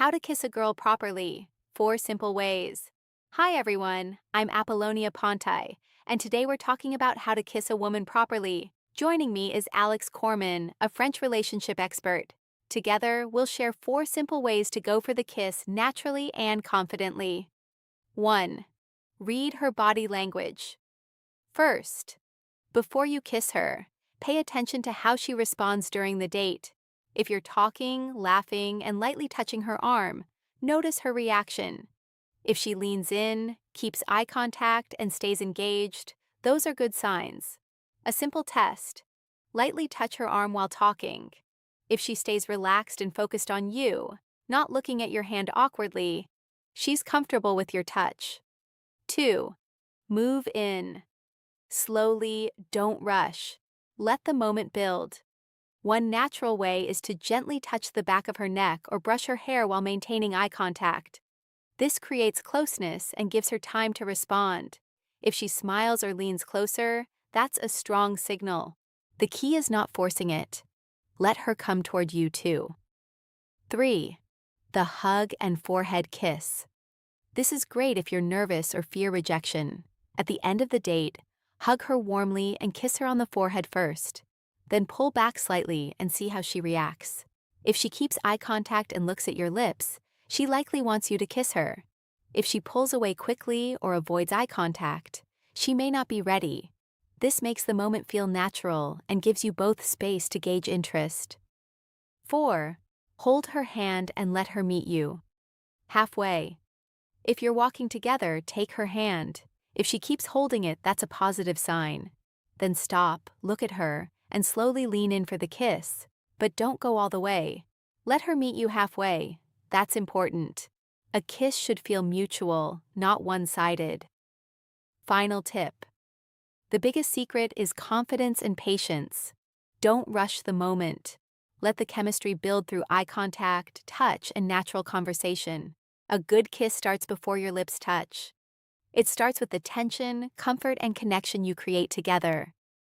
How to Kiss a Girl Properly, 4 Simple Ways. Hi everyone, I'm Apollonia Ponti, and today we're talking about how to kiss a woman properly. Joining me is Alex Corman, a French relationship expert. Together, we'll share 4 simple ways to go for the kiss naturally and confidently. 1. Read her body language. First, before you kiss her, pay attention to how she responds during the date. If you're talking, laughing, and lightly touching her arm, notice her reaction. If she leans in, keeps eye contact, and stays engaged, those are good signs. A simple test: lightly touch her arm while talking. If she stays relaxed and focused on you, not looking at your hand awkwardly, she's comfortable with your touch. 2. Move in. Slowly, don't rush. Let the moment build. One natural way is to gently touch the back of her neck or brush her hair while maintaining eye contact. This creates closeness and gives her time to respond. If she smiles or leans closer, that's a strong signal. The key is not forcing it. Let her come toward you too. 3. The hug and forehead kiss. This is great if you're nervous or fear rejection. At the end of the date, hug her warmly and kiss her on the forehead first. Then pull back slightly and see how she reacts. If she keeps eye contact and looks at your lips, she likely wants you to kiss her. If she pulls away quickly or avoids eye contact, she may not be ready. This makes the moment feel natural and gives you both space to gauge interest. 4. Hold her hand and let her meet you. Halfway. If you're walking together, take her hand. If she keeps holding it, that's a positive sign. Then stop, look at her, and slowly lean in for the kiss, but don't go all the way. Let her meet you halfway. That's important. A kiss should feel mutual, not one-sided. Final tip. The biggest secret is confidence and patience. Don't rush the moment. Let the chemistry build through eye contact, touch, and natural conversation. A good kiss starts before your lips touch. It starts with the tension, comfort, and connection you create together.